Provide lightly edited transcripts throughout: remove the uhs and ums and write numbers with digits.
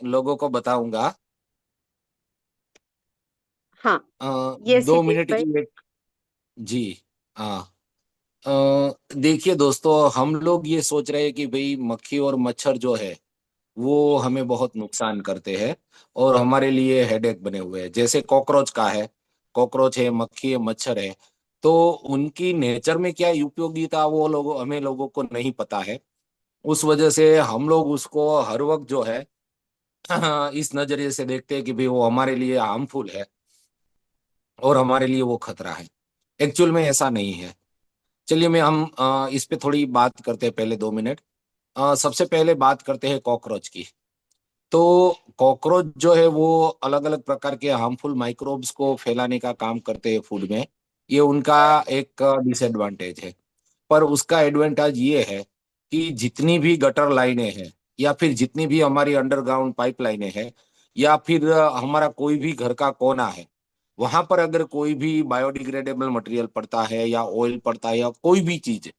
लोगों को बताऊंगा। हाँ। अ, यस दो हितेश मिनट भाई। की एक। जी। हाँ। देखिए दोस्तों, हम लोग ये सोच रहे हैं कि भाई मक्खी और मच्छर जो है वो हमें बहुत नुकसान करते हैं और हमारे लिए हेडेक बने हुए हैं। जैसे कॉकरोच का है, कॉकरोच है, मक्खी है, मच्छर है। तो उनकी नेचर में क्या उपयोगिता वो हमें लोगों को नहीं पता है। उस वजह से हम लोग उसको हर वक्त जो है इस नजरिए से देखते हैं कि भाई वो हमारे लिए हार्मफुल है और हमारे लिए वो खतरा है। एक्चुअल में ऐसा नहीं है। चलिए मैं हम इस पे थोड़ी बात करते हैं, पहले 2 मिनट। सबसे पहले बात करते हैं कॉकरोच की। तो कॉकरोच जो है वो अलग अलग प्रकार के हार्मफुल माइक्रोब्स को फैलाने का काम करते हैं फूड में। ये उनका एक डिसएडवांटेज है। पर उसका एडवांटेज ये है कि जितनी भी गटर लाइनें हैं या फिर जितनी भी हमारी अंडरग्राउंड पाइपलाइनें हैं या फिर हमारा कोई भी घर का कोना है, वहां पर अगर कोई भी बायोडिग्रेडेबल मटेरियल पड़ता है या ऑयल पड़ता है या कोई भी चीज,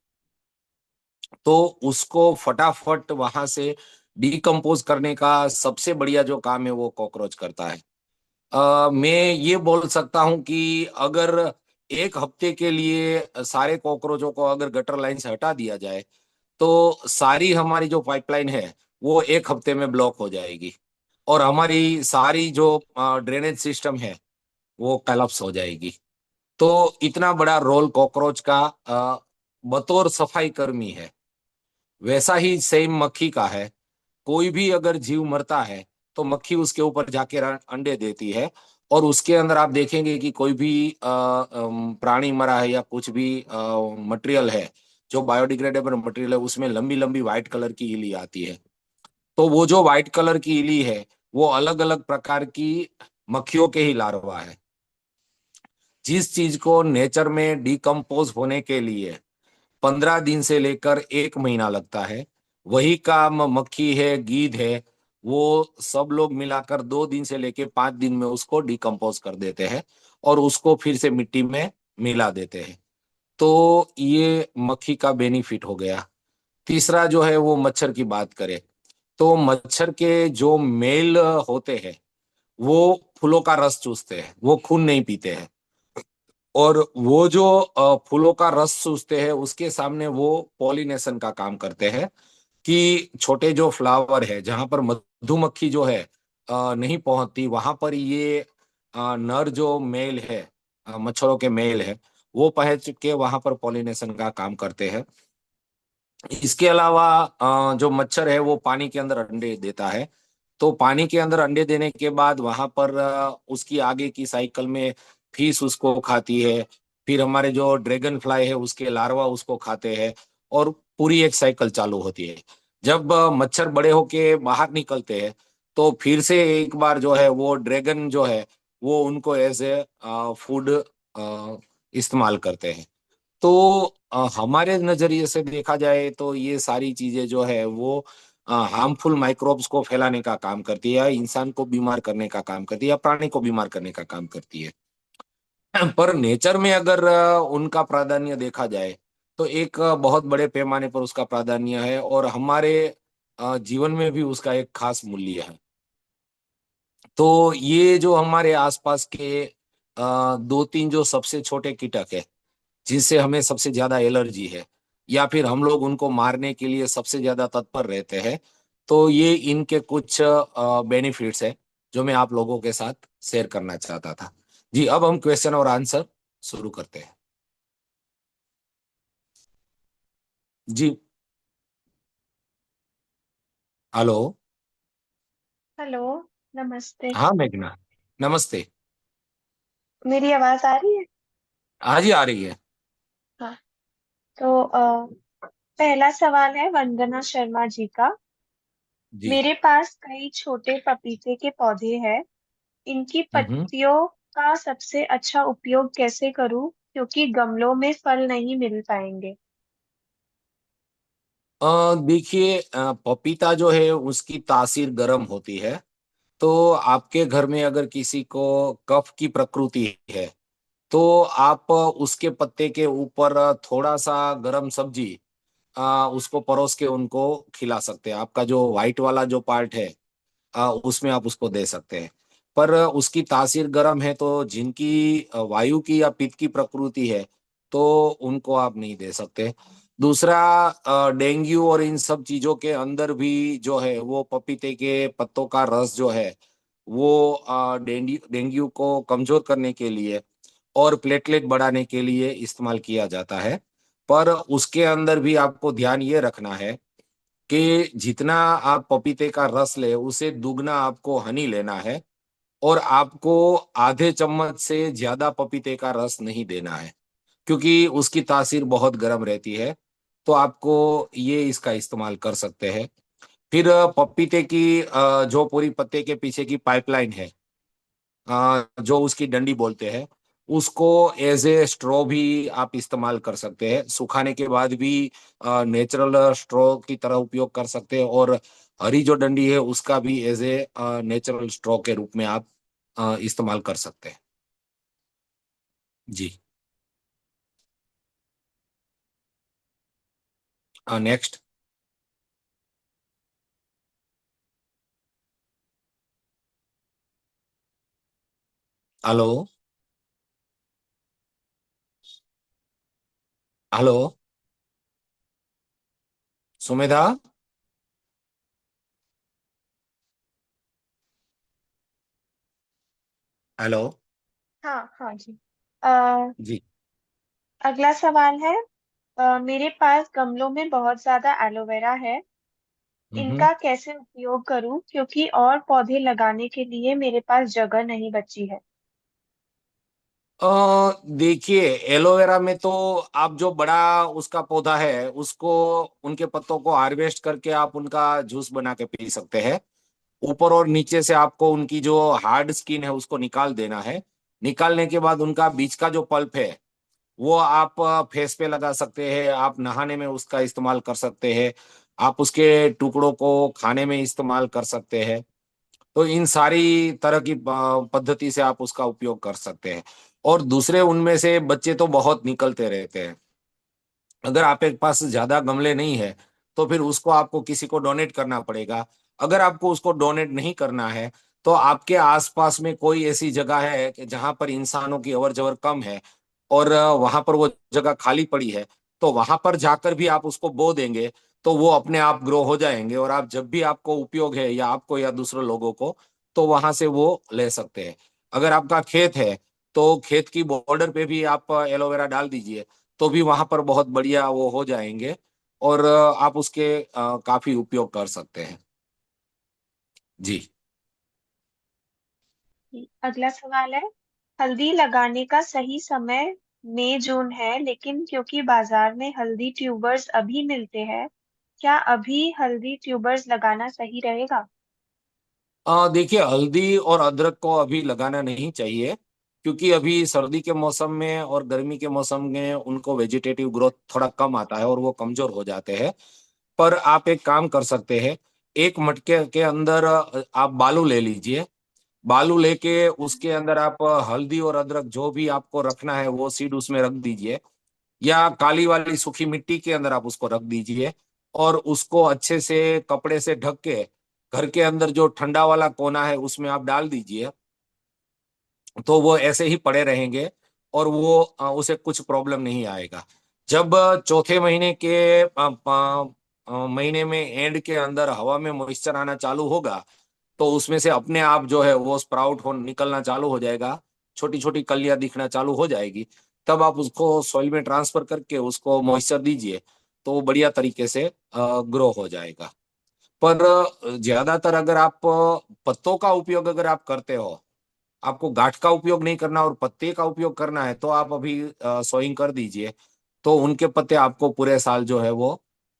तो उसको फटाफट वहां से डिकम्पोज करने का सबसे बढ़िया जो काम है वो कॉकरोच करता है। मैं ये बोल सकता हूं कि अगर एक हफ्ते के लिए सारे कॉकरोचों को अगर गटर लाइन से हटा दिया जाए तो सारी हमारी जो पाइपलाइन है वो एक हफ्ते में ब्लॉक हो जाएगी और हमारी सारी जो ड्रेनेज सिस्टम है वो कोलैप्स हो जाएगी। तो इतना बड़ा रोल कॉकरोच का बतौर सफाई कर्मी है। वैसा ही सेम मक्खी का है। कोई भी अगर जीव मरता है तो मक्खी उसके ऊपर जाके अंडे देती है। और उसके अंदर आप देखेंगे कि कोई भी प्राणी मरा है या कुछ भी मटेरियल है, जो बायोडिग्रेडेबल मटेरियल है, उसमें लंबी लंबी व्हाइट कलर की इली आती है। तो वो जो व्हाइट कलर की इली है वो अलग अलग प्रकार की मक्खियों के ही लार्वा है। जिस चीज को नेचर में डिकम्पोज होने के लिए 15 दिन से लेकर 1 महीना लगता है, वही काम मक्खी है, गीध है, वो सब लोग मिलाकर 2 दिन से लेकर 5 दिन में उसको डिकम्पोज कर देते हैं और उसको फिर से मिट्टी में मिला देते हैं। तो ये मक्खी का बेनिफिट हो गया। तीसरा जो है वो मच्छर की बात करें तो मच्छर के जो मेल होते हैं वो फूलों का रस चूसते हैं, वो खून नहीं पीते हैं। और वो जो फूलों का रस चूसते हैं उसके सामने वो पॉलिनेशन का काम करते हैं कि छोटे जो फ्लावर है जहां पर मधुमक्खी जो है नहीं पहुंचती, वहां पर ये नर जो मेल है, मच्छरों के मेल है, वो पहुंच के वहां पर पॉलिनेशन का काम करते हैं। इसके अलावा जो मच्छर है वो पानी के अंदर अंडे देता है। तो पानी के अंदर अंडे देने के बाद वहां पर उसकी आगे की साइकिल में फिश उसको खाती है। फिर हमारे जो ड्रैगन फ्लाई है उसके लार्वा उसको खाते हैं और पूरी एक साइकिल चालू होती है। जब मच्छर बड़े होके बाहर निकलते हैं तो फिर से एक बार जो है वो ड्रैगन जो है वो उनको एज ए फूड इस्तेमाल करते हैं। तो हमारे नजरिए से देखा जाए तो ये सारी चीजें जो है वो हार्मफुल माइक्रोब्स को फैलाने का काम करती है, या इंसान को बीमार करने का काम करती है, या प्राणी को बीमार करने का काम करती है। पर नेचर में अगर उनका प्राधान्य देखा जाए तो एक बहुत बड़े पैमाने पर उसका प्राधान्य है और हमारे जीवन में भी उसका एक खास मूल्य है। तो ये जो हमारे आसपास के 2-3 जो सबसे छोटे कीटक है जिनसे हमें सबसे ज्यादा एलर्जी है या फिर हम लोग उनको मारने के लिए सबसे ज्यादा तत्पर रहते हैं, तो ये इनके कुछ बेनिफिट्स है जो मैं आप लोगों के साथ शेयर करना चाहता था। जी, अब हम क्वेश्चन और आंसर शुरू करते हैं। जी। हेलो। हेलो। नमस्ते। हाँ मेघना, नमस्ते। मेरी आवाज आ रही है? हाँ जी, आ रही है। हाँ। तो पहला सवाल है वंदना शर्मा जी का। जी। मेरे पास कई छोटे पपीते के पौधे हैं। इनकी हम्म। पत्तियों का सबसे अच्छा उपयोग कैसे करूं, क्योंकि गमलों में फल नहीं मिल पाएंगे। देखिए, पपीता जो है उसकी तासीर गर्म होती है। तो आपके घर में अगर किसी को कफ की प्रकृति है तो आप उसके पत्ते के ऊपर थोड़ा सा गरम सब्जी उसको परोस के उनको खिला सकते हैं। आपका जो व्हाइट वाला जो पार्ट है उसमें आप उसको दे सकते हैं। पर उसकी तासीर गर्म है, तो जिनकी वायु की या पित्त की प्रकृति है, तो उनको आप नहीं दे सकते। दूसरा, डेंगू और इन सब चीजों के अंदर भी जो है वो पपीते के पत्तों का रस जो है वो डेंगू को कमजोर करने के लिए और प्लेटलेट बढ़ाने के लिए इस्तेमाल किया जाता है। पर उसके अंदर भी आपको ध्यान ये रखना है कि जितना आप पपीते का रस ले, उसे दुगना आपको हनी लेना है, और आपको आधे चम्मच से ज्यादा पपीते का रस नहीं देना है, क्योंकि उसकी तासीर बहुत गर्म रहती है। तो आपको ये इसका इस्तेमाल कर सकते हैं। फिर पपीते की जो पूरी पत्ते के पीछे की पाइपलाइन है, जो उसकी डंडी बोलते हैं, उसको एज ए स्ट्रॉ भी आप इस्तेमाल कर सकते हैं। सुखाने के बाद भी नेचुरल स्ट्रॉ की तरह उपयोग कर सकते हैं, और हरी जो डंडी है उसका भी एज ए नेचुरल स्ट्रॉ के रूप में आप इस्तेमाल कर सकते हैं। जी। Next. Hello. Hello. Sumedha. Hello. हाँ हाँ जी। अ, जी। अगला सवाल है। मेरे पास गमलों में बहुत ज्यादा एलोवेरा है। हम्म। इनका कैसे उपयोग करूं क्योंकि और पौधे लगाने के लिए मेरे पास जगह नहीं बची है। देखिए, एलोवेरा में तो आप जो बड़ा उसका पौधा है उसको, उनके पत्तों को हार्वेस्ट करके आप उनका जूस बना के पी सकते हैं। ऊपर और नीचे से आपको उनकी जो हार्ड स्किन है उसको निकाल देना है। निकालने के बाद उनका बीच का जो पल्प है वो आप फेस पे लगा सकते हैं, आप नहाने में उसका इस्तेमाल कर सकते हैं, आप उसके टुकड़ों को खाने में इस्तेमाल कर सकते हैं। तो इन सारी तरह की पद्धति से आप उसका उपयोग कर सकते हैं। और दूसरे, उनमें से बच्चे तो बहुत निकलते रहते हैं। अगर आपके पास ज्यादा गमले नहीं है, तो फिर उसको आपको किसी को डोनेट करना पड़ेगा। अगर आपको उसको डोनेट नहीं करना है, तो आपके आसपास में कोई ऐसी जगह है कि जहां पर इंसानों की अवर जवर कम है, और वहां पर वो जगह खाली पड़ी है, तो वहां पर जाकर भी आप उसको बो देंगे, तो वो अपने आप ग्रो हो जाएंगे, और आप जब भी आपको उपयोग है, या आपको या दूसरे लोगों को, तो वहां से वो ले सकते हैं। अगर आपका खेत है, तो खेत की बॉर्डर पे भी आप एलोवेरा डाल दीजिए, तो भी वहां पर बहुत बढ़िया वो हो जाएंगे, और आप उसके काफी उपयोग कर सकते हैं। जी। अगला सवाल है। हल्दी लगाने का सही समय मई जून है, लेकिन क्योंकि बाजार में हल्दी ट्यूबर्स अभी मिलते हैं, क्या अभी हल्दी ट्यूबर्स लगाना सही रहेगा। देखिए, हल्दी और अदरक को अभी लगाना नहीं चाहिए, क्योंकि अभी सर्दी के मौसम में और गर्मी के मौसम में उनको वेजिटेटिव ग्रोथ थोड़ा कम आता है और वो कमजोर हो जाते हैं। पर आप एक काम कर सकते हैं, एक मटके के अंदर आप बालू ले लीजिए। बालू लेके उसके अंदर आप हल्दी और अदरक जो भी आपको रखना है वो सीड उसमें रख दीजिए, या काली वाली सूखी मिट्टी के अंदर आप उसको रख दीजिए, और उसको अच्छे से कपड़े से ढक के घर के अंदर जो ठंडा वाला कोना है उसमें आप डाल दीजिए। तो वो ऐसे ही पड़े रहेंगे, और वो उसे कुछ प्रॉब्लम नहीं आएगा। जब चौथे महीने के महीने में एंड के अंदर हवा में मॉइस्चर आना चालू होगा, तो उसमें से अपने आप जो है वो स्प्राउट हो निकलना चालू हो जाएगा, छोटी छोटी कलियां दिखना चालू हो जाएगी। तब आप उसको सॉइल में ट्रांसफर करके उसको मॉइस्चर दीजिए, तो वो बढ़िया तरीके से ग्रो हो जाएगा। पर ज्यादातर अगर आप पत्तों का उपयोग अगर आप करते हो, आपको गांठ का उपयोग नहीं करना और पत्ते का उपयोग करना है, तो आप अभी सोइंग कर दीजिए। तो उनके पत्ते आपको पूरे साल जो है वो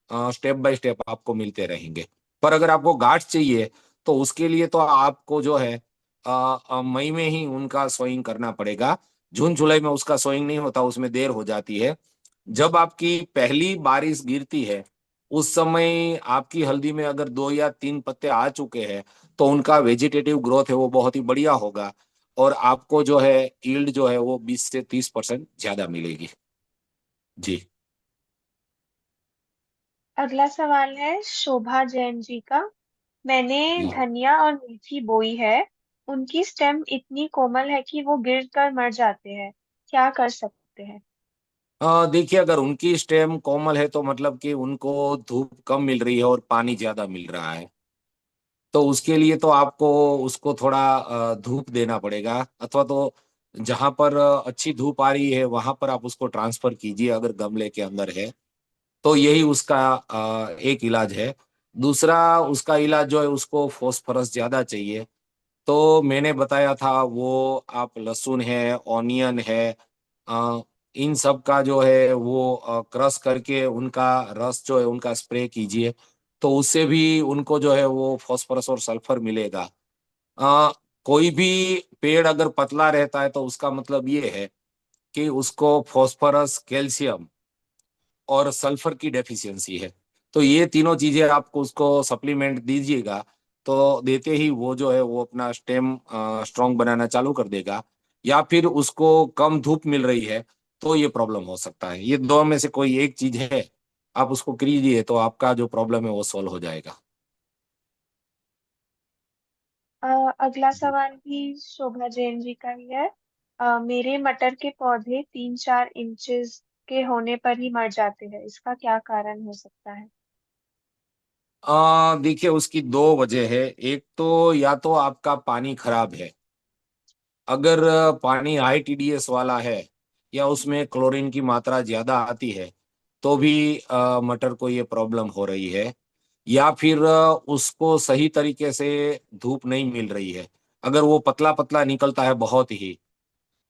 स्टेप बाय स्टेप आपको मिलते रहेंगे। पर अगर आपको गांठ चाहिए, तो उसके लिए तो आपको जो है मई में ही उनका सोइंग करना पड़ेगा। जून जुलाई में उसका सोइंग नहीं होता, उसमें देर हो जाती है। जब आपकी पहली बारिश गिरती है, उस समय आपकी हल्दी में अगर 2 या 3 पत्ते आ चुके हैं, तो उनका वेजिटेटिव ग्रोथ है वो बहुत ही बढ़िया होगा, और आपको जो है यील्ड जो है वो 20 से 30% ज्यादा मिलेगी। जी। अगला सवाल है शोभा जैन जी का। मैंने जी। धनिया और मेथी बोई है। उनकी स्टेम इतनी कोमल है कि वो गिर कर मर जाते हैं। क्या कर सकते हैं? देखिए, अगर उनकी स्टेम कोमल है तो मतलब कि उनको धूप कम मिल रही है और पानी ज्यादा मिल रहा है। तो उसके लिए तो आपको उसको थोड़ा धूप देना पड़ेगा, अथवा तो जहां पर अच्छी धूप आ रही है वहां पर आप उसको ट्रांसफर कीजिए, अगर गमले के अंदर है। तो यही उसका एक इलाज है। दूसरा उसका इलाज जो है, उसको फॉस्फोरस ज्यादा चाहिए। तो मैंने बताया था वो, आप लहसुन है, ऑनियन है, अ, इन सब का जो है वो क्रश करके उनका रस जो है उनका स्प्रे कीजिए। तो उससे भी उनको जो है वो फास्फोरस और सल्फर मिलेगा। अ, कोई भी पेड़ अगर पतला रहता है तो उसका मतलब ये है कि उसको फास्फोरस, कैल्शियम और सल्फर की डेफिशिएंसी है। तो ये तीनों चीजें आपको उसको सप्लीमेंट दीजिएगा, तो देते ही वो जो है वो अपना स्टेम स्ट्रांग बनाना चालू कर देगा। या फिर उसको कम धूप मिल रही है तो ये प्रॉब्लम हो सकता है। ये दो में से कोई एक चीज है, आप उसको कीजिए तो आपका जो प्रॉब्लम है वो सॉल्व हो जाएगा। अगला जी। सवाल भी शोभा जैन जी का ही है। मेरे मटर के पौधे 3-4 इंचेस के होने पर ही मर जाते हैं, इसका क्या कारण हो सकता है? देखिए, उसकी दो वजह है। एक तो या तो आपका पानी खराब है। अगर पानी हाई टीडीएस वाला है या उसमें क्लोरीन की मात्रा ज्यादा आती है तो भी मटर को ये प्रॉब्लम हो रही है। या फिर उसको सही तरीके से धूप नहीं मिल रही है। अगर वो पतला पतला निकलता है बहुत ही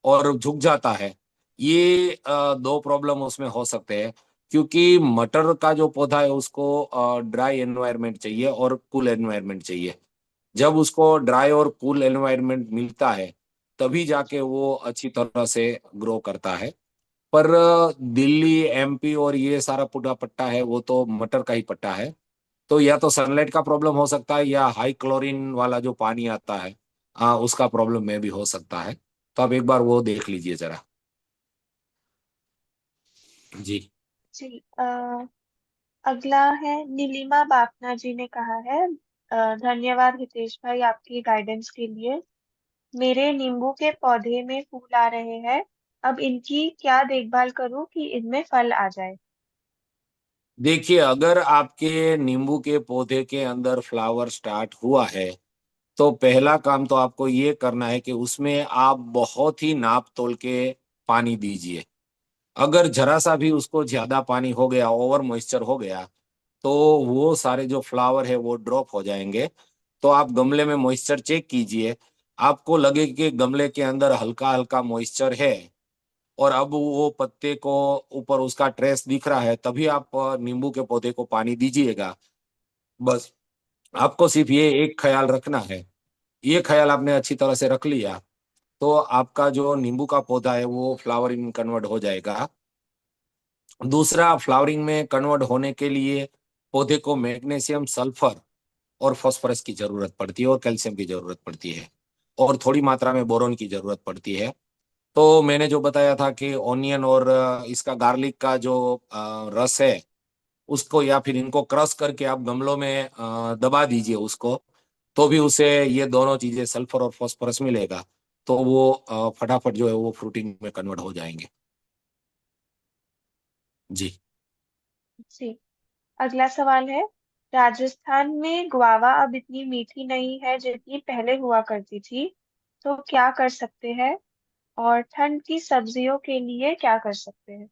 और झुक जाता है, ये दो प्रॉब्लम उसमें हो सकते हैं। क्योंकि मटर का जो पौधा है उसको ड्राई एनवायरनमेंट चाहिए और कूल एनवायरनमेंट चाहिए। जब उसको ड्राई और कूल एनवायरनमेंट मिलता है तभी जाके वो अच्छी तरह से ग्रो करता है। पर दिल्ली, एमपी और ये सारा पूरा पट्टा है वो तो मटर का ही पट्टा है। तो या तो सनलाइट का प्रॉब्लम हो सकता है या हाई क्लोरीन वाला जो पानी आता है, उसका प्रॉब्लम में भी हो सकता है। तो आप एक बार वो देख लीजिए जरा। जी। जी। अगला है, नीलिमा बापना जी ने कहा है। धन्यवाद हितेश भाई आपकी गाइडेंस के लिए। मेरे नींबू के पौधे में फूल आ रहे हैं। अब इनकी क्या देखभाल करूं कि इनमें फल आ जाए? देखिए, अगर आपके नींबू के पौधे के अंदर फ्लावर स्टार्ट हुआ है तो पहला काम तो आपको ये करना है कि उसमें आप बहुत ही नाप तोल के पानी दीजिए। अगर जरा सा भी उसको ज्यादा पानी हो गया, ओवर मॉइस्चर हो गया, तो वो सारे जो फ्लावर है वो ड्रॉप हो जाएंगे। तो आप गमले में मॉइस्चर चेक कीजिए। आपको लगे कि गमले के अंदर हल्का हल्का मॉइस्चर है और अब वो पत्ते को ऊपर उसका ट्रेस दिख रहा है, तभी आप नींबू के पौधे को पानी दीजिएगा। बस आपको सिर्फ ये एक ख्याल रखना है। ये ख्याल आपने अच्छी तरह से रख लिया तो आपका जो नींबू का पौधा है वो फ्लावरिंग में कन्वर्ट हो जाएगा। दूसरा, फ्लावरिंग में कन्वर्ट होने के लिए पौधे को मैग्नीशियम, सल्फर और फास्फोरस की जरूरत पड़ती है और कैल्शियम की जरूरत पड़ती है और थोड़ी मात्रा में बोरोन की जरूरत पड़ती है। तो मैंने जो बताया था कि ऑनियन और इसका गार्लिक का जो रस है उसको या फिर इनको क्रश करके आप गमलों में दबा दीजिए उसको। तो भी उसे ये दोनों चीजें, सल्फर और फास्फोरस मिलेगा। तो वो फटाफट जो है वो फ्रूटिंग में कन्वर्ट हो जाएंगे। जी। जी। अगला सवाल है, राजस्थान में गुआवा अब इतनी मीठी नहीं है जितनी पहले हुआ करती थी, तो क्या कर सकते हैं? और ठंड की सब्जियों के लिए क्या कर सकते हैं?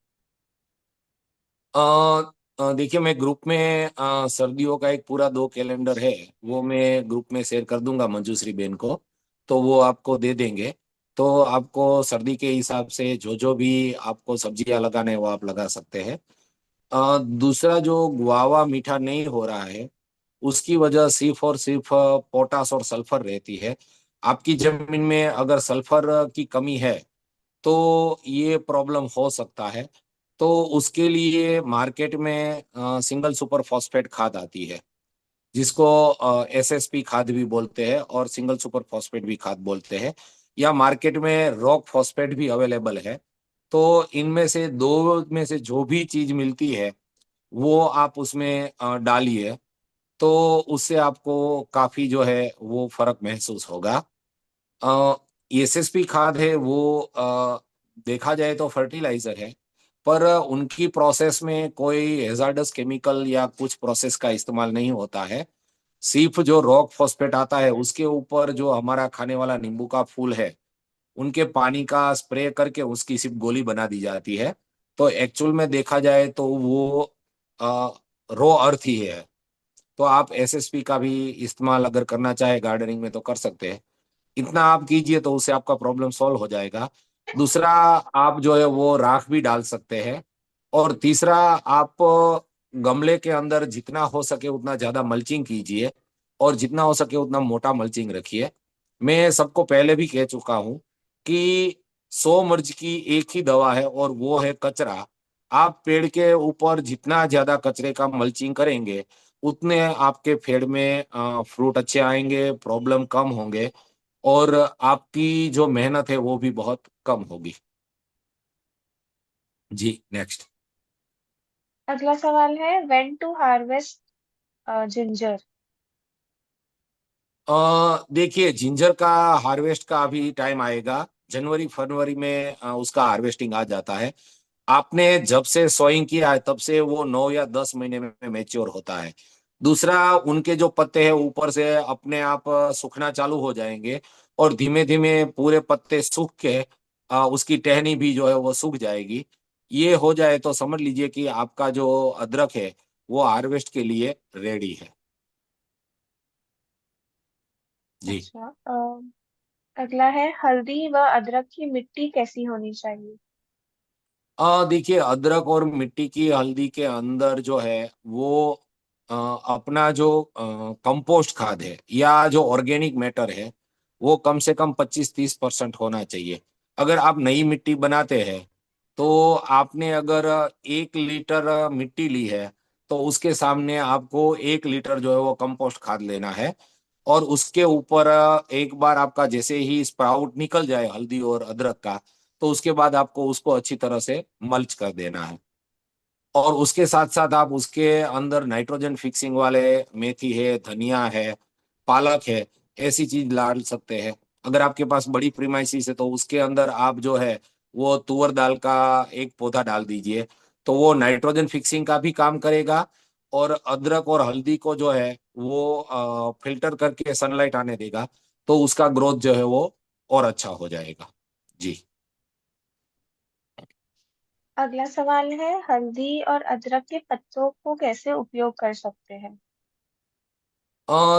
अ, देखिए, मैं ग्रुप में सर्दियों का एक पूरा 2 कैलेंडर है, वो मैं ग्रुप में शेयर कर दूंगा मंजूश्री बेन को। तो वो आपको दे देंगे। तो आपको सर्दी के हिसाब से जो जो भी आपको सब्जियां लगाने हैं वो आप लगा सकते हैं। दूसरा, जो गुआवा मीठा नहीं हो रहा है उसकी वजह सिर्फ और सिर्फ पोटास और सल्फर रहती है। आपकी जमीन में अगर सल्फर की कमी है तो ये प्रॉब्लम हो सकता है। तो उसके लिए मार्केट में सिंगल सुपर फॉस्फेट खाद आती है, जिसको एसएसपी खाद भी बोलते हैं और सिंगल सुपर फॉस्फेट भी खाद बोलते हैं। या मार्केट में रॉक फॉस्फेट भी अवेलेबल है। तो इनमें से दो में से जो भी चीज मिलती है वो आप उसमें डालिए। तो उससे आपको काफी जो है वो फर्क महसूस होगा। एसएसपी खाद है वो देखा जाए तो फर्टिलाइजर है, पर उनकी प्रोसेस में कोई हेजार्डस केमिकल या कुछ प्रोसेस का इस्तेमाल नहीं होता है। सिर्फ जो रॉक फॉस्फेट आता है उसके ऊपर जो हमारा खाने वाला नींबू का फूल है, उनके पानी का स्प्रे करके उसकी सिर्फ गोली बना दी जाती है। तो एक्चुअल में देखा जाए तो वो रो अर्थ ही है। तो आप एसएसपी का भी इस्तेमाल अगर करना चाहे गार्डनिंग में तो कर सकते हैं। इतना आप कीजिए तो उससे आपका प्रॉब्लम सॉल्व हो जाएगा। दूसरा, आप जो है वो राख भी डाल सकते हैं। और तीसरा, आप गमले के अंदर जितना हो सके उतना ज्यादा मल्चिंग कीजिए, और जितना हो सके उतना मोटा मल्चिंग रखिए। मैं सबको पहले भी कह चुका हूं कि 100 मर्ज की एक ही दवा है, और वो है कचरा। आप पेड़ के ऊपर जितना ज्यादा कचरे का मल्चिंग करेंगे, उतने आपके पेड़ में फ्रूट अच्छे आएंगे, प्रॉब्लम कम होंगे, और आपकी जो मेहनत है वो भी बहुत कम होगी। जी, नेक्स्ट। अगला सवाल है, व्हेन टू हार्वेस्ट जिंजर। देखिए, जिंजर का हार्वेस्ट का अभी टाइम आएगा। जनवरी फरवरी में उसका हार्वेस्टिंग आ जाता है। आपने जब से सोइंग किया है तब से वो 9 या 10 महीने में मैच्योर होता है। दूसरा, उनके जो पत्ते हैं ऊपर से अपने आप सूखना चालू हो जाएंगे, और धीमे धीमे पूरे पत्ते सूख के उसकी टहनी भी जो है वो सूख जाएगी। ये हो जाए तो समझ लीजिए कि आपका जो अदरक है वो हार्वेस्ट के लिए रेडी है। जी। अच्छा, अगला है, हल्दी व अदरक की मिट्टी कैसी होनी चाहिए। देखिए, अदरक और मिट्टी की हल्दी के अंदर जो है वो अ, अपना जो कंपोस्ट खाद है या जो ऑर्गेनिक मैटर है, वो कम से कम 25-30% होना चाहिए। अगर आप नई मिट्टी बनाते हैं, तो आपने अगर 1 लीटर मिट्टी ली है, तो उसके सामने आपको 1 लीटर जो है वो कंपोस्ट खाद लेना है। और उसके ऊपर एक बार आपका जैसे ही स्प्राउट निकल जाए हल्दी और अदरक का, तो उसके बाद आपको उसको अच्छी तरह से मल्च कर देना है। और उसके साथ साथ आप उसके अंदर नाइट्रोजन फिक्सिंग वाले मेथी है, धनिया है, पालक है, ऐसी चीज डाल सकते हैं। अगर आपके पास बड़ी प्रीमाइसिस है तो उसके अंदर आप जो है वो तुअर दाल का एक पौधा डाल दीजिए। तो वो नाइट्रोजन फिक्सिंग का भी काम करेगा, और अदरक और हल्दी को जो है वो फिल्टर करके सनलाइट आने देगा। तो उसका ग्रोथ जो है वो और अच्छा हो जाएगा। जी। अगला सवाल है, हल्दी और अदरक के पत्तों को कैसे उपयोग कर सकते हैं।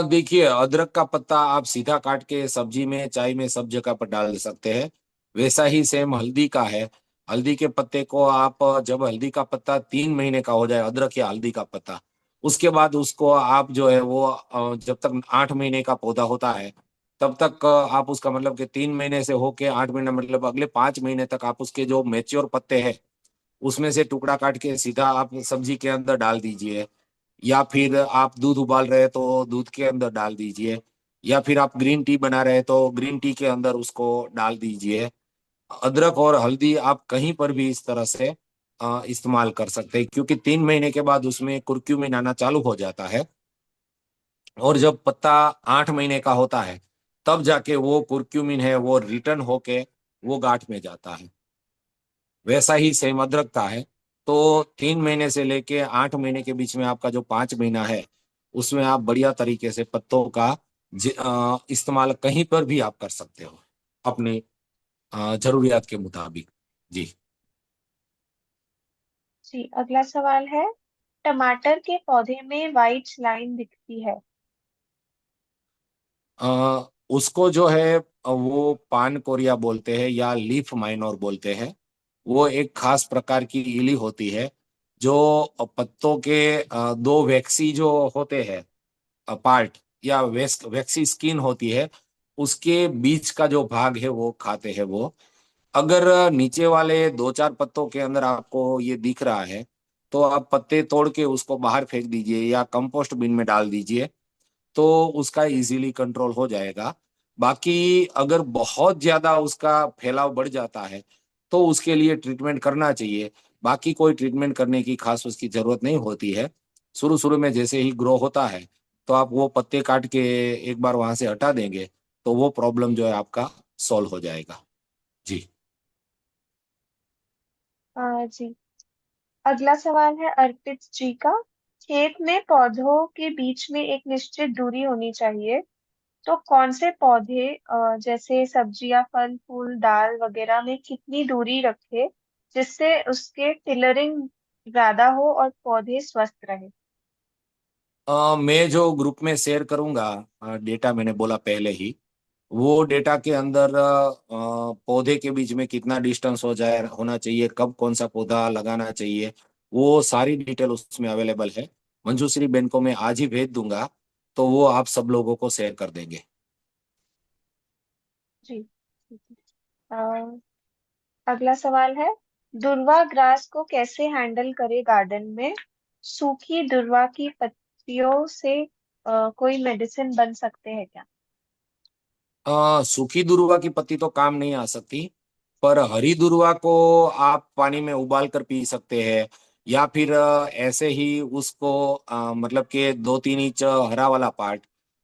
देखिए, अदरक का पत्ता आप सीधा काट के सब्जी में, चाय में, सब जगह पर डाल सकते हैं। वैसा ही सेम हल्दी का है। हल्दी के पत्ते को आप जब हल्दी का पत्ता 3 महीने का हो जाए, अदरक या हल्दी का पत्ता, उसके बाद उसको आप जो है वो जब तक 8 महीने का पौधा होता है, तब तक आप उसका मतलब कि 3 महीने से होके 8 महीने, मतलब अगले 5 महीने तक आप उसके जो मेच्योर पत्ते हैं उसमें से टुकड़ा काट के सीधा आप सब्जी के अंदर डाल दीजिए। या फिर आप दूध उबाल रहे हैं तो दूध के अंदर डाल दीजिए। या फिर आप ग्रीन टी बना रहे हैं तो ग्रीन टी के अंदर उसको डाल दीजिए। अदरक और हल्दी आप कहीं पर भी इस तरह से इस्तेमाल कर सकते हैं, क्योंकि 3 महीने के बाद उसमें कुर्क्यूमिन आना चालू हो जाता है। और जब पत्ता 8 महीने का होता है, तब जाके वो कुर्क्यूमिन है वो रिटर्न होके वो गांठ में जाता है। वैसा ही सेम अदरक का है। तो 3 महीने से लेके 8 महीने के बीच में आपका जो 5 महीना है, उसमें आप बढ़िया तरीके से पत्तों का इस्तेमाल कहीं पर भी आप कर सकते हो, अपनी जरूरियात के मुताबिक। जी। जी, अगला सवाल है, टमाटर के पौधे में वाइट लाइन दिखती है। उसको जो है वो पान कोरिया बोलते हैं या लीफ माइनर बोलते हैं। वो एक खास प्रकार की इली होती है, जो पत्तों के दो वैक्सी जो होते हैं पार्ट, या वेस्ट वैक्सी स्किन होती है, उसके बीच का जो भाग है वो खाते हैं वो। अगर नीचे वाले 2-4 पत्तों के अंदर आपको ये दिख रहा है, तो आप पत्ते तोड़ के उसको बाहर फेंक दीजिए या कंपोस्ट बिन में डाल दीजिए, तो उसका इजीली कंट्रोल हो जाएगा। बाकी अगर बहुत ज्यादा उसका फैलाव बढ़ जाता है, तो उसके लिए ट्रीटमेंट करना चाहिए। बाकी कोई ट्रीटमेंट करने की खास उसकी जरूरत नहीं होती है। शुरू शुरू में जैसे ही ग्रो होता है, तो आप वो पत्ते काट के एक बार वहां से हटा देंगे तो वो प्रॉब्लम जो है आपका सॉल्व हो जाएगा। जी। जी। अगला सवाल है अर्पित जी का। खेत में पौधों के बीच में एक निश्चित दूरी होनी चाहिए, तो कौन से पौधे जैसे सब्जियां, फल फूल, दाल वगैरह में कितनी दूरी रखे जिससे उसके टिलरिंग ज्यादा हो और पौधे स्वस्थ रहे? मैं जो ग्रुप में शेयर करूंगा डेटा, मैंने बोला पहले ही, वो डेटा के अंदर पौधे के बीच में कितना डिस्टेंस हो जाए होना चाहिए, कब कौन सा पौधा लगाना चाहिए, वो सारी डिटेल उसमें अवेलेबल है। मंजूश्री बेन को मैं आज ही भेज दूंगा, तो वो आप सब लोगों को शेयर कर देंगे। जी, ठीक है। अगला सवाल है, दुर्वा ग्रास को कैसे हैंडल करे गार्डन में? सूखी दुर्वा की पत्तियों से कोई मेडिसिन बन सकते हैं क्या? सूखी दूर्वा की पत्ती तो काम नहीं आ सकती, पर हरी दूर्वा को आप पानी में उबाल कर पी सकते हैं, या फिर ऐसे ही उसको मतलब कि 2-3 इंच हरा वाला पार्ट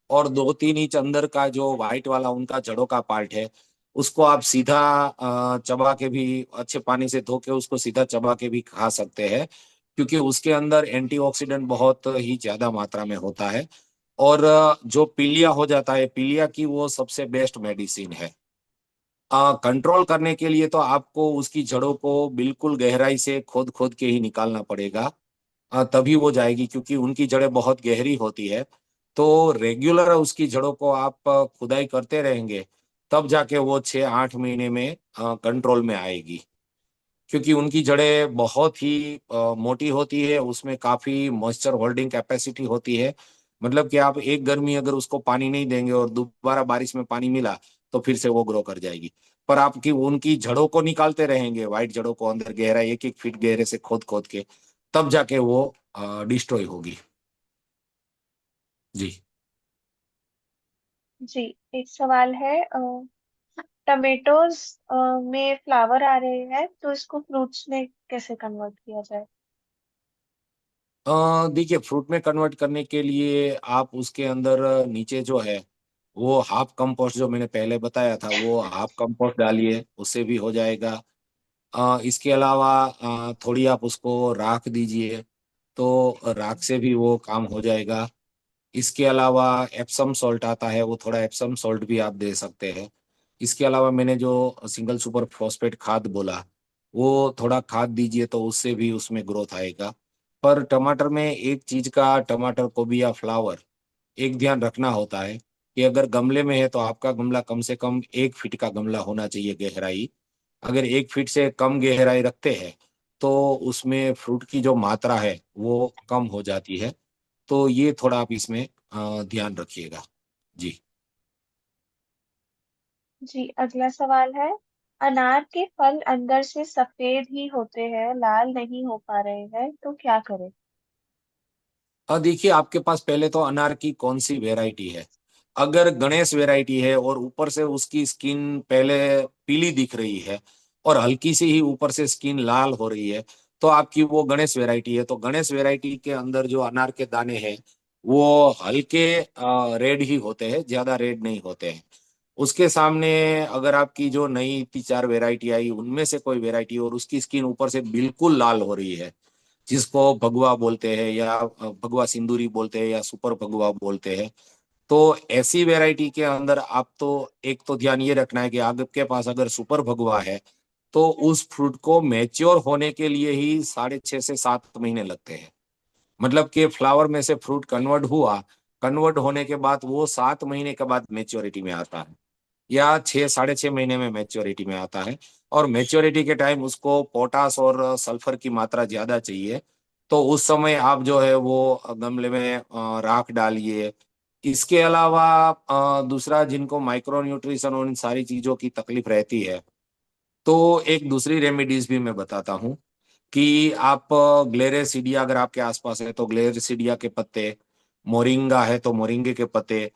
और 2-3 इंच अंदर का जो व्हाइट वाला उनका जड़ों का पार्ट है, उसको आप सीधा चबा के भी, अच्छे पानी से धो के उसको सीधा चबा के भी खा सकते हैं, क्योंकि उसके अंदर एंटीऑक्सीडेंट बहुत ही ज्यादा मात्रा में होता है। और जो पीलिया हो जाता है, पीलिया की वो सबसे बेस्ट मेडिसिन है। कंट्रोल करने के लिए तो आपको उसकी जड़ों को बिल्कुल गहराई से खोद खोद के ही निकालना पड़ेगा, तभी वो जाएगी, क्योंकि उनकी जड़ें बहुत गहरी होती है। तो रेगुलर उसकी जड़ों को आप खुदाई करते रहेंगे, तब जाके वो 6-8 महीने में कंट्रोल में आएगी, क्योंकि उनकी जड़ें बहुत ही मोटी होती है, उसमें काफी मॉइस्चर होल्डिंग कैपेसिटी होती है। मतलब कि आप एक गर्मी अगर उसको पानी नहीं देंगे और दोबारा बारिश में पानी मिला, तो फिर से वो ग्रो कर जाएगी। पर आपकी उनकी जड़ों को निकालते रहेंगे, वाइट जड़ों को अंदर गहरा 1-1 फीट गहरे से खोद खोद के, तब जाके वो डिस्ट्रॉय होगी। जी। जी। एक सवाल है, टमेटोज में फ्लावर आ रहे हैं तो इसको फ्रूट्स में कैसे कन्वर्ट किया जाए? देखिए, फ्रूट में कन्वर्ट करने के लिए आप उसके अंदर नीचे जो है वो हाफ कंपोस्ट, जो मैंने पहले बताया था, वो हाफ कंपोस्ट डालिए, उससे भी हो जाएगा। इसके अलावा थोड़ी आप उसको राख दीजिए, तो राख से भी वो काम हो जाएगा। इसके अलावा एप्सम सॉल्ट आता है, वो थोड़ा एप्सम सॉल्ट भी आप दे सकते हैं। इसके अलावा मैंने जो सिंगल सुपर फॉस्फेट खाद बोला, वो थोड़ा खाद दीजिए, तो उससे भी उसमें ग्रोथ आएगा। पर टमाटर में एक चीज का, टमाटर को भी या फ्लावर, एक ध्यान रखना होता है कि अगर गमले में है तो आपका गमला कम से कम 1 फीट का गमला होना चाहिए गहराई। अगर 1 फीट से कम गहराई रखते हैं तो उसमें फ्रूट की जो मात्रा है वो कम हो जाती है। तो ये थोड़ा आप इसमें ध्यान रखिएगा। जी। जी। अगला सवाल है, अनार के फल अंदर से सफेद ही होते हैं, लाल नहीं हो पा रहे हैं, तो क्या करें? अब देखिए, आपके पास पहले तो अनार की कौन सी वेराइटी है। अगर गणेश वेराइटी है और ऊपर से उसकी स्किन पहले पीली दिख रही है और हल्की सी ही ऊपर से स्किन लाल हो रही है, तो आपकी वो गणेश वेराइटी है। तो गणेश वेराइटी के अंदर जो अनार के दाने हैं वो हल्के रेड ही होते हैं, ज्यादा रेड नहीं होते हैं। उसके सामने अगर आपकी जो नई 3-4 वेराइटी आई, उनमें से कोई वेराइटी और उसकी स्किन ऊपर से बिल्कुल लाल हो रही है, जिसको भगवा बोलते हैं या भगवा सिंदूरी बोलते हैं या सुपर भगवा बोलते हैं, तो ऐसी वैरायटी के अंदर आप तो एक तो ध्यान ये रखना है कि आपके पास अगर सुपर भगवा है तो उस फ्रूट को मैच्योर होने के लिए ही 6.5 से 7 महीने लगते हैं। मतलब कि फ्लावर में से फ्रूट कन्वर्ट हुआ, कन्वर्ट होने के बाद वो 7 महीने के बाद मेच्योरिटी में आता है, या 6-6.5 महीने में मेच्योरिटी में आता है। और मेच्योरिटी के टाइम उसको पोटास और सल्फर की मात्रा ज्यादा चाहिए, तो उस समय आप जो है वो गमले में राख डालिए। इसके अलावा दूसरा, जिनको माइक्रो न्यूट्रिशन और इन सारी चीजों की तकलीफ रहती है, तो एक दूसरी रेमेडीज भी मैं बताता हूँ कि आप ग्लेरेसिडिया अगर आपके आसपास है तो ग्लेरेसिडिया के पत्ते, मोरिंगा है तो मोरिंगे के पत्ते,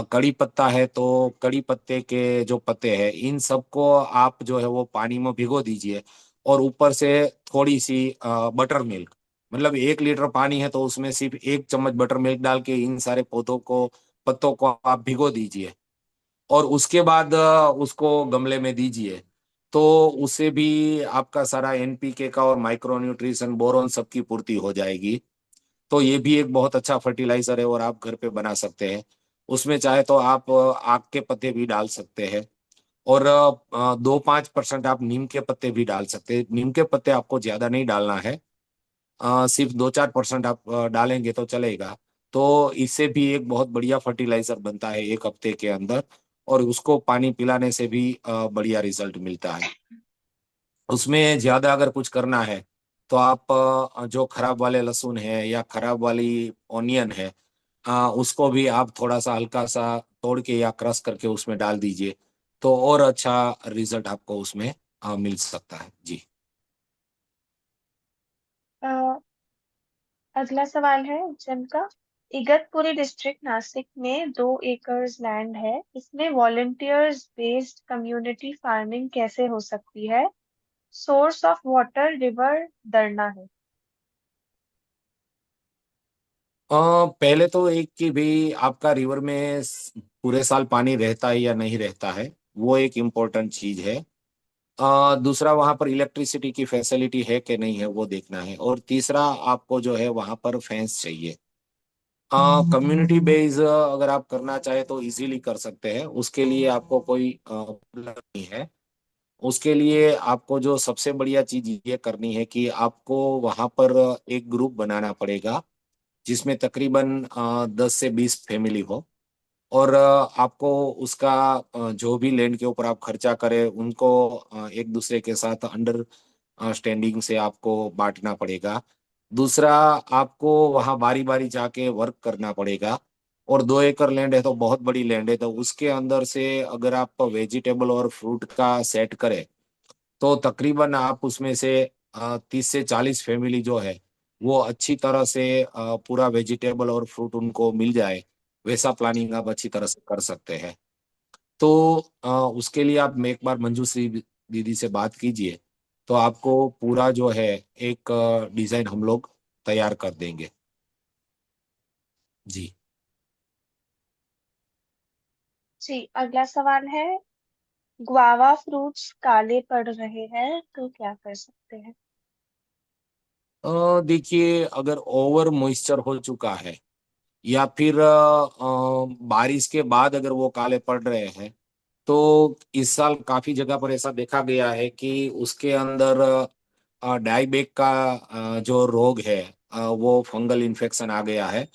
कड़ी पत्ता है तो कड़ी पत्ते के जो पत्ते हैं, इन सबको आप जो है वो पानी में भिगो दीजिए, और ऊपर से थोड़ी सी बटर मिल्क, मतलब 1 लीटर पानी है तो उसमें सिर्फ 1 चम्मच बटर मिल्क डाल के इन सारे पौधों को, पत्तों को आप भिगो दीजिए, और उसके बाद उसको गमले में दीजिए। तो उससे भी आपका सारा एनपीके का और माइक्रो न्यूट्रिशन, बोरोन सबकी पूर्ति हो जाएगी। तो ये भी एक बहुत अच्छा फर्टिलाइजर है और आप घर पे बना सकते हैं। उसमें चाहे तो आप आक के पत्ते भी डाल सकते हैं, और 2-5% आप नीम के पत्ते भी डाल सकते हैं। नीम के पत्ते आपको ज्यादा नहीं डालना है, सिर्फ 2-4% आप डालेंगे तो चलेगा। तो इससे भी एक बहुत बढ़िया फर्टिलाइजर बनता है 1 हफ्ते के अंदर, और उसको पानी पिलाने से भी बढ़िया रिजल्ट मिलता है। उसमें ज्यादा अगर कुछ करना है तो आप जो खराब वाले लहसुन है या खराब वाली ऑनियन है, उसको भी आप थोड़ा सा हल्का सा तोड़ के या क्रश करके उसमें डाल दीजिए, तो और अच्छा रिजल्ट आपको उसमें मिल सकता है। जी। अ, अगला सवाल है उज्जैन का। इगतपुरी डिस्ट्रिक्ट नासिक में 2 एकड़ लैंड है, इसमें वॉलंटियर्स बेस्ड कम्युनिटी फार्मिंग कैसे हो सकती है? सोर्स ऑफ वाटर रिवर दरना है। पहले तो एक कि भी आपका रिवर में पूरे साल पानी रहता है या नहीं रहता है, वो एक इम्पोर्टेंट चीज है। दूसरा, वहां पर इलेक्ट्रिसिटी की फैसिलिटी है कि नहीं है वो देखना है। और तीसरा, आपको जो है वहां पर फेंस चाहिए। कम्युनिटी बेस अगर आप करना चाहे तो इजीली कर सकते हैं, उसके लिए आपको कोई प्रॉब्लम नहीं है। उसके लिए आपको जो सबसे बढ़िया चीज ये करनी है कि आपको वहां पर एक ग्रुप बनाना पड़ेगा, जिसमें तकरीबन 10 से 20 फैमिली हो। और आपको उसका जो भी लैंड के ऊपर आप खर्चा करें उनको एक दूसरे के साथ अंडर स्टैंडिंग से आपको बांटना पड़ेगा। दूसरा, आपको वहां बारी बारी जाके वर्क करना पड़ेगा। और 2 एकड़ लैंड है तो बहुत बड़ी लैंड है, तो उसके अंदर से अगर आप वेजिटेबल और फ्रूट का सेट करें तो तकरीबन आप उसमें से 30 से 40 फैमिली जो है वो अच्छी तरह से पूरा वेजिटेबल और फ्रूट उनको मिल जाए, वैसा प्लानिंग आप अच्छी तरह से कर सकते हैं। तो उसके लिए आप एक बार मंजूश्री दीदी से बात कीजिए, तो आपको पूरा जो है एक डिजाइन हम लोग तैयार कर देंगे। जी। जी, अगला सवाल है। ग्वावा फ्रूट्स काले पड़ रहे हैं तो क्या कर सकते हैं? देखिए, अगर ओवर मॉइस्चर हो चुका है या फिर बारिश के बाद अगर वो काले पड़ रहे हैं, तो इस साल काफी जगह पर ऐसा देखा गया है कि उसके अंदर डायबैक का जो रोग है, वो फंगल इन्फेक्शन आ गया है,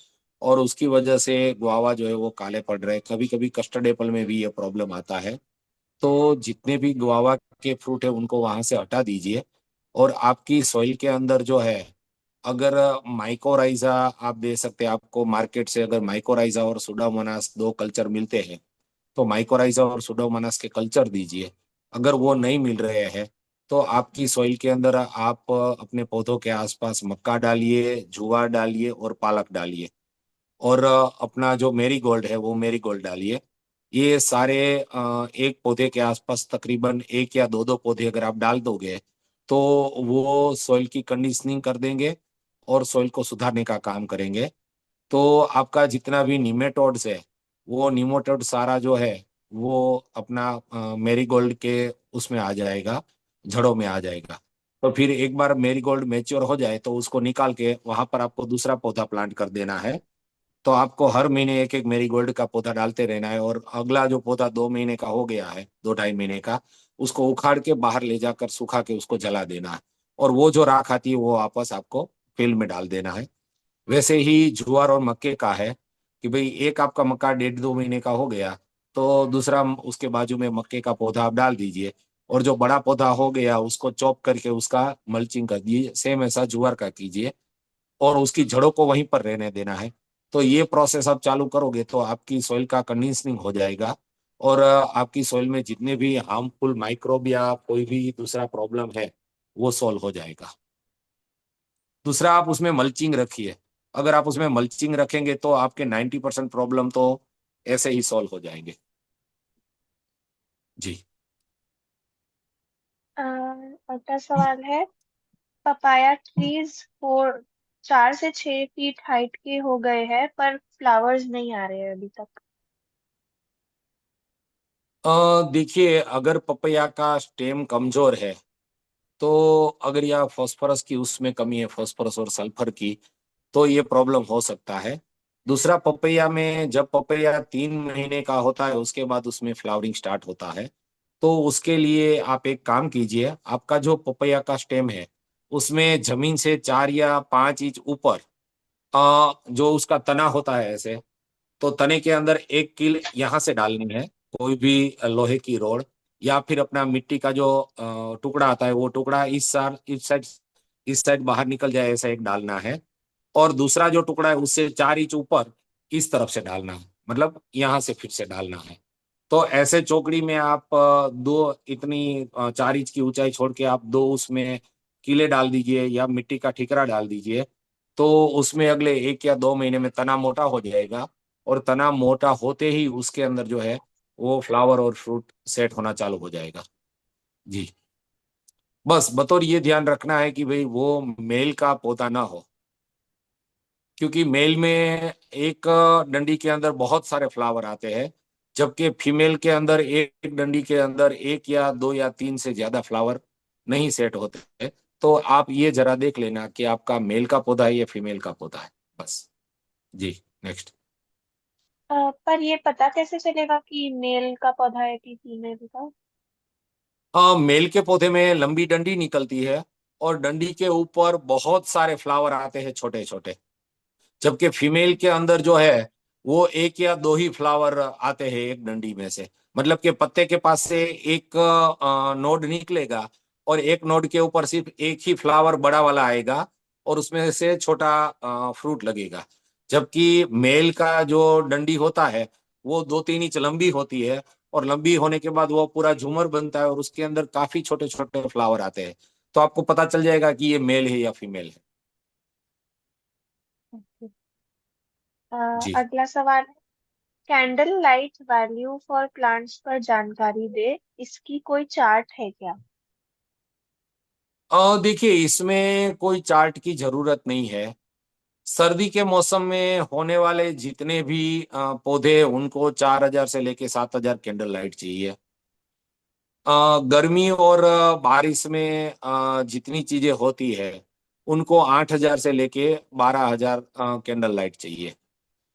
और उसकी वजह से गुआवा जो है वो काले पड़ रहे हैं। कभी कभी कस्टर्ड एप्पल में भी ये प्रॉब्लम आता है। तो जितने भी गुआवा के फ्रूट है उनको वहां से हटा दीजिए। और आपकी सॉइल के अंदर जो है, अगर माइकोराइजा आप दे सकते हैं, आपको मार्केट से अगर माइकोराइजा और सुडोमोनास 2 कल्चर मिलते हैं तो माइकोराइजा और सुडोमोनास के कल्चर दीजिए। अगर वो नहीं मिल रहे हैं तो आपकी सॉइल के अंदर आप अपने पौधों के आसपास मक्का डालिए, जुआर डालिए और पालक डालिए। और अपना जो मेरीगोल्ड है वो मेरीगोल्ड डालिए। ये सारे एक पौधे के आसपास तकरीबन 1 या 2 पौधे अगर आप डाल दोगे तो वो सॉइल की कंडीशनिंग कर देंगे और सॉइल को सुधारने का काम करेंगे। तो आपका जितना भी निमेटोड्स है, वो निमेटोड सारा जो है वो अपना मेरीगोल्ड के उसमें आ जाएगा, जड़ों में आ जाएगा। तो फिर एक बार मेरीगोल्ड मैच्योर हो जाए तो उसको निकाल के वहां पर आपको दूसरा पौधा प्लांट कर देना है। तो आपको हर महीने एक एक मेरीगोल्ड का पौधा डालते रहना है, और अगला जो पौधा 2 महीने का हो गया है, 2-2.5 महीने का, उसको उखाड़ के बाहर ले जाकर सुखा के उसको जला देना है। और वो जो राख आती है वो वापस आपको फील्ड में डाल देना है। वैसे ही ज्वार और मक्के का है कि भाई एक आपका मक्का 1.5-2 महीने का हो गया, तो दूसरा उसके बाजू में मक्के का पौधा आप डाल दीजिए। और जो बड़ा पौधा हो गया उसको चॉप करके उसका मल्चिंग कर दीजिए, सेम ऐसा ज्वार का कीजिए, और उसकी जड़ों को वहीं पर रहने देना है। तो ये प्रोसेस आप चालू करोगे तो आपकी सॉइल का कंडीशनिंग हो जाएगा, और आपकी सॉइल में जितने भी हार्मफुल माइक्रोब या कोई भी दूसरा प्रॉब्लम है वो सॉल्व हो जाएगा। दूसरा, आप उसमें मल्चिंग रखिए। अगर आप उसमें मल्चिंग रखेंगे तो आपके 90% प्रॉब्लम तो ऐसे ही सॉल्व हो जाएंगे। जी। अगला सवाल है। पपाया ट्रीज फॉर 4 से 6 फीट हाइट के हो गए हैं पर फ्लावर्स नहीं आ रहे हैं अभी तक। देखिए, अगर पपैया का स्टेम कमजोर है तो अगर या फास्फोरस की उसमें कमी है, फास्फोरस और सल्फर की, तो ये प्रॉब्लम हो सकता है। दूसरा, पपैया में जब पपैया 3 महीने का होता है उसके बाद उसमें फ्लावरिंग स्टार्ट होता है। तो उसके लिए आप एक काम कीजिए, आपका जो पपैया का स्टेम है उसमें जमीन से 4 या 5 इंच ऊपर जो उसका तना होता है ऐसे, तो तने के अंदर एक कील यहाँ से डालनी है, कोई भी लोहे की रोड, या फिर अपना मिट्टी का जो टुकड़ा आता है वो टुकड़ा इस साइड बाहर निकल जाए ऐसा एक डालना है। और दूसरा जो टुकड़ा है उससे 4 इंच ऊपर इस तरफ से डालना है, मतलब यहाँ से फिर से डालना है। तो ऐसे चौकड़ी में आप दो इतनी 4 इंच की ऊंचाई छोड़ के आप दो उसमें कीले डाल दीजिए या मिट्टी का ठिकरा डाल दीजिए। तो उसमें अगले 1 या 2 महीने में तना मोटा हो जाएगा, और तना मोटा होते ही उसके अंदर जो है वो फ्लावर और फ्रूट सेट होना चालू हो जाएगा। जी। बस बतौर ये ध्यान रखना है कि भाई वो मेल का पौधा ना हो, क्योंकि मेल में एक डंडी के अंदर बहुत सारे फ्लावर आते हैं, जबकि फीमेल के अंदर एक डंडी के अंदर 1 या 2 या 3 से ज्यादा फ्लावर नहीं सेट होते हैं। तो आप ये जरा देख लेना कि आपका मेल का पौधा है या फीमेल का पौधा है। बस। जी। नेक्स्ट। पर ये पता कैसे चलेगा कि मेल का पौधा है कि फीमेल का? मेल के पौधे में लंबी डंडी निकलती है और डंडी के ऊपर बहुत सारे फ्लावर आते हैं छोटे छोटे, जबकि फीमेल के अंदर जो है वो 1 या 2 ही फ्लावर आते हैं एक डंडी में से। मतलब कि पत्ते के पास से एक नोड निकलेगा और एक नोड के ऊपर सिर्फ एक ही फ्लावर बड़ा वाला आएगा और उसमें से छोटा फ्रूट लगेगा। जबकि मेल का जो डंडी होता है वो 2-3 इंच लंबी होती है, और लंबी होने के बाद वो पूरा झूमर बनता है और उसके अंदर काफी छोटे छोटे फ्लावर आते हैं। तो आपको पता चल जाएगा कि ये मेल है या फीमेल है। Okay. जी। अगला सवाल है, candle light value for plants पर जानकारी दे, इसकी कोई चार्ट है क्या? देखिए, इसमें कोई चार्ट की जरूरत नहीं है। सर्दी के मौसम में होने वाले जितने भी पौधे हैं, उनको 4,000 से लेके 7,000 कैंडल लाइट चाहिए। गर्मी और बारिश में जितनी चीजें होती है उनको 8,000 से लेके 12,000 कैंडल लाइट चाहिए।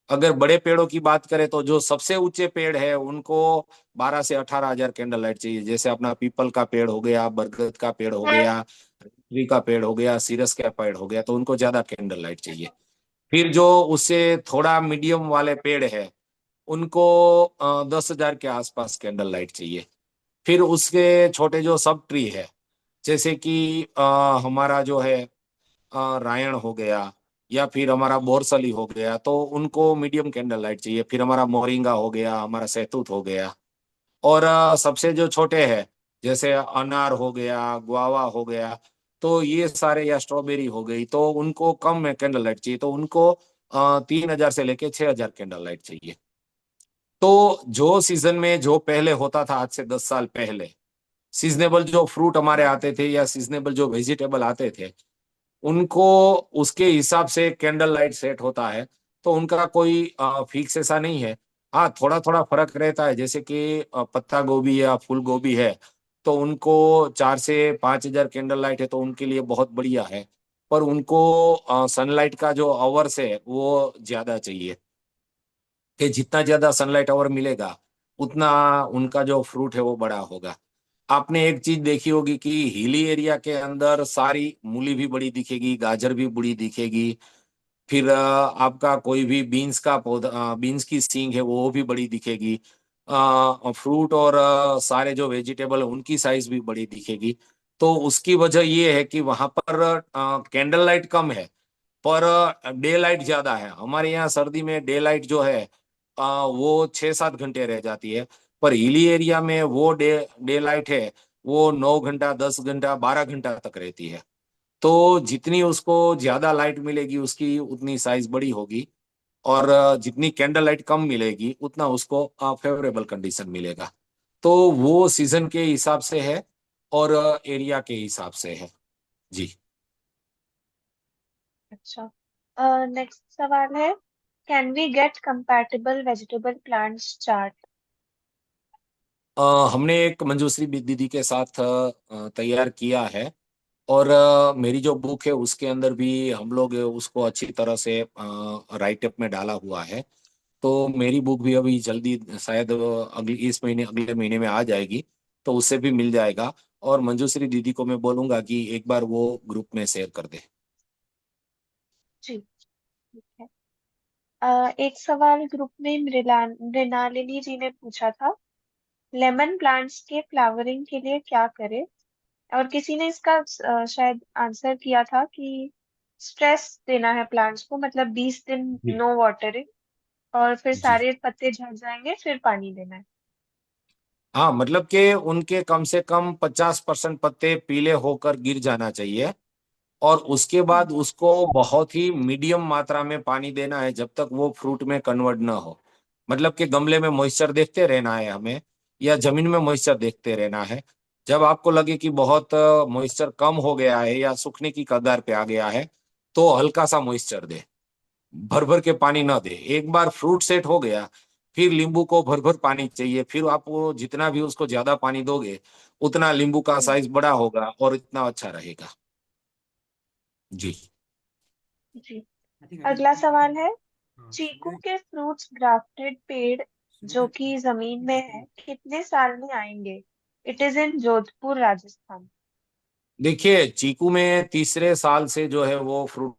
अगर बड़े पेड़ों की बात करें तो जो सबसे ऊंचे पेड़ है उनको 12 से 18,000 कैंडल लाइट चाहिए। जैसे अपना पीपल का पेड़ हो गया, बरगद का पेड़ हो गया, ट्री का पेड़ हो गया, सीरस का पेड़ हो गया, तो उनको ज्यादा कैंडल लाइट चाहिए। फिर जो उससे थोड़ा मीडियम वाले पेड़ है उनको 10,000 के आसपास कैंडल लाइट चाहिए। फिर उसके छोटे जो सब ट्री है, जैसे कि हमारा जो है रायण हो गया या फिर हमारा बोरसली हो गया, तो उनको मीडियम कैंडल लाइट चाहिए। फिर हमारा मोरिंगा हो गया, हमारा सहतूत हो गया। और सबसे जो छोटे हैं, जैसे अनार हो गया, गुआवा हो गया, तो ये सारे, या स्ट्रॉबेरी हो गई, तो उनको कम में कैंडल लाइट चाहिए। तो उनको 3,000 से लेके 6,000 कैंडल लाइट चाहिए। तो जो सीजन में जो पहले होता था, आज से 10 साल पहले सीजनेबल जो फ्रूट हमारे आते थे या सीजनेबल जो वेजिटेबल आते थे, उनको उसके हिसाब से कैंडल लाइट सेट होता है। तो उनका कोई फिक्स ऐसा नहीं है। हाँ, थोड़ा थोड़ा फर्क रहता है। जैसे कि पत्ता गोभी या फूल गोभी है, तो उनको 4 से 5,000 कैंडल लाइट है तो उनके लिए बहुत बढ़िया है। पर उनको सनलाइट का जो आवर्स है वो ज्यादा चाहिए, कि जितना ज्यादा सनलाइट आवर मिलेगा उतना उनका जो फ्रूट है वो बड़ा होगा। आपने एक चीज देखी होगी कि हिली एरिया के अंदर सारी मूली भी बड़ी दिखेगी, गाजर भी बड़ी दिखेगी। फिर आपका कोई भी बीन्स का पौधा, बीन्स की सींग है वो भी बड़ी दिखेगी। फ्रूट और सारे जो वेजिटेबल है उनकी साइज भी बड़ी दिखेगी। तो उसकी वजह ये है कि वहां पर कैंडल लाइट कम है, पर डे लाइट ज्यादा है। हमारे यहाँ सर्दी में डे लाइट जो है वो 6-7 घंटे रह जाती है। पर हिली एरिया में वो डे डे लाइट है वो 9 घंटा, 10 घंटा, 12 घंटा तक रहती है। तो जितनी उसको ज्यादा लाइट मिलेगी उसकी उतनी साइज बड़ी होगी, और जितनी कैंडल लाइट कम मिलेगी उतना उसको फेवरेबल कंडीशन मिलेगा। तो वो सीजन के हिसाब से है और एरिया के हिसाब से है। जी। अच्छा। नेक्स्ट सवाल है, can we get compatible vegetable plants chart? हमने एक मंजूश्री दीदी के साथ तैयार किया है। और मेरी जो बुक है उसके अंदर भी हम लोग उसको अच्छी तरह से राइटअप में डाला हुआ है। तो मेरी बुक भी अभी जल्दी शायद अगली इस महीने अगले महीने में आ जाएगी। तो उससे भी मिल जाएगा। और मंजूश्री दीदी को मैं बोलूंगा कि एक बार वो ग्रुप में शेयर कर दे। जी, ठीक है। एक सवाल ग्रुप में मृणालिनी जी ने पूछा था, लेमन प्लांट्स के फ्लावरिंग के लिए क्या करें? और किसी ने इसका शायद आंसर किया था कि स्ट्रेस देना है प्लांट्स को, मतलब 20 दिन जी नो वाटरिंग, और फिर जी। सारे पत्ते झड़ जाएंगे, फिर पानी देना है। हाँ, मतलब कि उनके कम से कम 50% पत्ते पीले होकर गिर जाना चाहिए। और उसके हम्म। बाद उसको बहुत ही मीडियम मात्रा में पानी देना है जब तक वो फ्रूट में कन्वर्ट ना हो। मतलब कि गमले में मॉइस्चर देखते रहना है हमें, या जमीन में मॉइस्चर देखते रहना है। जब आपको लगे कि बहुत मॉइस्चर कम हो गया है या सूखने की कगार पे आ गया है, तो हल्का सा मॉइस्चर दे। भर भर के पानी ना दे। एक बार फ्रूट सेट हो गया, फिर नींबू को भर भर पानी चाहिए। फिर आप वो जितना भी उसको ज्यादा पानी दोगे, उतना नींबू का हम्म। साइज बड़ा होगा और इतना अच्छा रहेगा। जी। जी। अगला सवाल है, चीकू के फ्रूट्स ग्राफ्टेड पेड़ जो कि जमीन में है, कितने साल में आएंगे? It is in Jodhpur, Rajasthan. देखिए, चीकू में तीसरे साल से जो है वो फ्रूट